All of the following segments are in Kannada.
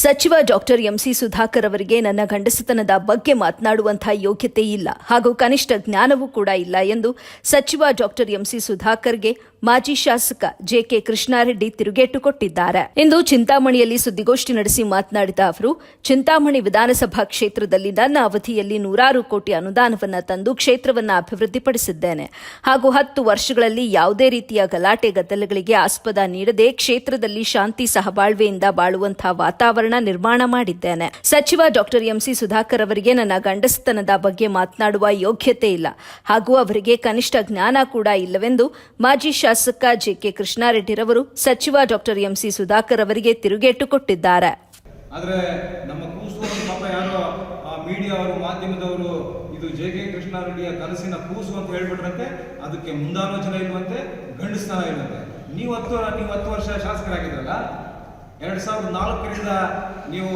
ಸಚಿವ ಡಾಕ್ಟರ್ ಎಂಸಿ ಸುಧಾಕರ್ ಅವರಿಗೆ ನನ್ನ ಗಂಡಸತನದ ಬಗ್ಗೆ ಮಾತನಾಡುವಂತಹ ಯೋಗ್ಯತೆ ಇಲ್ಲ ಹಾಗೂ ಕನಿಷ್ಠ ಜ್ಞಾನವೂ ಕೂಡ ಇಲ್ಲ ಎಂದು ಸಚಿವ ಡಾಕ್ಟರ್ ಎಂಸಿ ಸುಧಾಕರ್ಗೆ ಮಾಜಿ ಶಾಸಕ ಜೆಕೆ ಕೃಷ್ಣಾರೆಡ್ಡಿ ತಿರುಗೇಟು ಕೊಟ್ಟಿದ್ದಾರೆ. ಇಂದು ಚಿಂತಾಮಣಿಯಲ್ಲಿ ಸುದ್ದಿಗೋಷ್ಠಿ ನಡೆಸಿ ಮಾತನಾಡಿದ ಅವರು, ಚಿಂತಾಮಣಿ ವಿಧಾನಸಭಾ ಕ್ಷೇತ್ರದಲ್ಲಿ ನನ್ನ ಅವಧಿಯಲ್ಲಿ 100 ಕೋಟಿ ಅನುದಾನವನ್ನು ತಂದು ಕ್ಷೇತ್ರವನ್ನು ಅಭಿವೃದ್ಧಿಪಡಿಸಿದ್ದೇನೆ ಹಾಗೂ 10 ವರ್ಷಗಳಲ್ಲಿ ಯಾವುದೇ ರೀತಿಯ ಗಲಾಟೆ ಗದ್ದಲಗಳಿಗೆ ಆಸ್ಪದ ನೀಡದೆ ಕ್ಷೇತ್ರದಲ್ಲಿ ಶಾಂತಿ ಸಹಬಾಳ್ವೆಯಿಂದ ಬಾಳುವಂತಹ ವಾತಾವರಣ ನಿರ್ಮಾಣ ಮಾಡಿದ್ದೇನೆ. ಸಚಿವ ಡಾಕ್ಟರ್ ಎಂಸಿ ಸುಧಾಕರ್ ಅವರಿಗೆ ನನ್ನ ಗಂಡಸತನದ ಬಗ್ಗೆ ಮಾತನಾಡುವ ಯೋಗ್ಯತೆ ಇಲ್ಲ ಹಾಗೂ ಅವರಿಗೆ ಕನಿಷ್ಠ ಜ್ಞಾನ ಕೂಡ ಇಲ್ಲವೆಂದು ಮಾಜಿ ಶಾಸಕ ಜೆಕೆ ಕೃಷ್ಣಾರೆಡ್ಡಿರವರು ಸಚಿವ ಡಾಕ್ಟರ್ ಎಂಸಿ ಸುಧಾಕರ್ ಅವರಿಗೆ ತಿರುಗೇಟು ಕೊಟ್ಟಿದ್ದಾರೆ. ಆದರೆ ನಮ್ಮ ಕೂಸು ಪಾಪ ಯಾರೋ ಮೀಡಿಯಾ ಅವರು ಮಾಧ್ಯಮದವರು ಇದು ಜೆಕೆ ಕೃಷ್ಣಾರೆಡ್ಡಿಯ ಕನಸಿನ ಕೂಸು ಅಂತ ಹೇಳ್ಬಿಟ್ರಂತೆ. ಅದಕ್ಕೆ ಮುಂದಾಲೋಚನೆ ಇಲ್ವಂತೆ, ಗಂಡಸ್ತಾನ ಇಲ್ವಂತೆ. ನೀವು 10 ವರ್ಷ ಶಾಸಕರಾಗಿದ್ರಲ್ಲ, 2004ರಿಂದ ನೀವು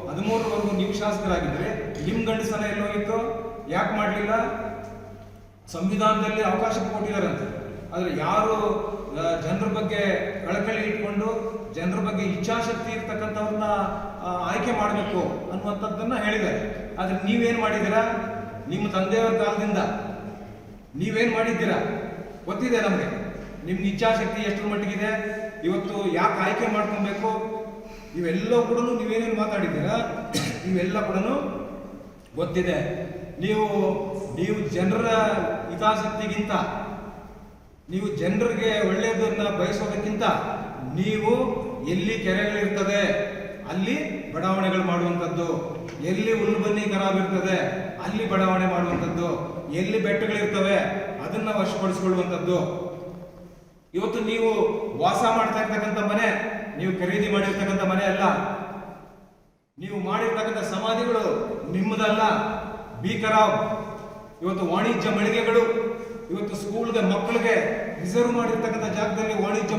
13ರವರೆಗೂ ನೀವು ಶಾಸಕರಾಗಿದ್ರೆ ನಿಮ್ಮ ಗಂಡಸ್ತಾನ ಎಲ್ಲೋಗಿತ್ತು? ಯಾಕೆ ಮಾಡಲಿಲ್ಲ? ಸಂವಿಧಾನದಲ್ಲಿ ಅವಕಾಶ ಕೊಟ್ಟಿದ್ದಾರಂತೆ. ಆದರೆ ಯಾರು ಜನರ ಬಗ್ಗೆ ಕಳಕಳಿ ಇಟ್ಕೊಂಡು ಜನರ ಬಗ್ಗೆ ಇಚ್ಛಾಶಕ್ತಿ ಇರ್ತಕ್ಕಂಥವ್ರನ್ನ ಆಯ್ಕೆ ಮಾಡಬೇಕು ಅನ್ನುವಂಥದ್ದನ್ನ ಹೇಳಿದ್ದಾರೆ. ಆದರೆ ನೀವೇನು ಮಾಡಿದ್ದೀರಾ? ನಿಮ್ಮ ತಂದೆಯವರ ಕಾಲದಿಂದ ನೀವೇನು ಮಾಡಿದ್ದೀರಾ ಗೊತ್ತಿದೆ ನಮಗೆ. ನಿಮ್ಮ ಇಚ್ಛಾಶಕ್ತಿ ಎಷ್ಟರ ಮಟ್ಟಿಗಿದೆ, ಇವತ್ತು ಯಾಕೆ ಆಯ್ಕೆ ಮಾಡ್ಕೊಬೇಕು, ಇವೆಲ್ಲ ಕೂಡ ನೀವೇನೇನು ಮಾತಾಡಿದ್ದೀರಾ ಇವೆಲ್ಲ ಕೂಡ ಗೊತ್ತಿದೆ. ನೀವು ಜನರ ಹಿತಾಸಕ್ತಿಗಿಂತ, ನೀವು ಜನರಿಗೆ ಒಳ್ಳೆಯದನ್ನ ಬಯಸೋದಕ್ಕಿಂತ ನೀವು ಎಲ್ಲಿ ಕೆರೆಗಳಿರ್ತದೆ ಅಲ್ಲಿ ಬಡಾವಣೆಗಳು ಮಾಡುವಂಥದ್ದು, ಎಲ್ಲಿ ಹುಲ್ಲುಬನ್ನಿ ಖರಾಬ್ ಇರ್ತದೆ ಅಲ್ಲಿ ಬಡಾವಣೆ ಮಾಡುವಂಥದ್ದು, ಎಲ್ಲಿ ಬೆಟ್ಟಗಳಿರ್ತವೆ ಅದನ್ನ ವಶಪಡಿಸಿಕೊಳ್ಳುವಂಥದ್ದು. ಇವತ್ತು ನೀವು ವಾಸ ಮಾಡ್ತಾ ಇರ್ತಕ್ಕಂಥ ಮನೆ ನೀವು ಖರೀದಿ ಮಾಡಿರ್ತಕ್ಕಂಥ ಮನೆ ಅಲ್ಲ, ನೀವು ಮಾಡಿರ್ತಕ್ಕಂಥ ಸಮಾಧಿಗಳು ನಿಮ್ಮದಲ್ಲ, ಬಿ ಖರಾಬ್. ಇವತ್ತು ವಾಣಿಜ್ಯ ಮಳಿಗೆಗಳು, ಇವತ್ತು ಸ್ಕೂಲ್ಗೆ ಮಕ್ಕಳಿಗೆ ರಿಸರ್ವ್ ಮಾಡಿರ್ತಕ್ಕಂಥ ಜಾಗದಲ್ಲಿ ವಾಣಿಜ್ಯ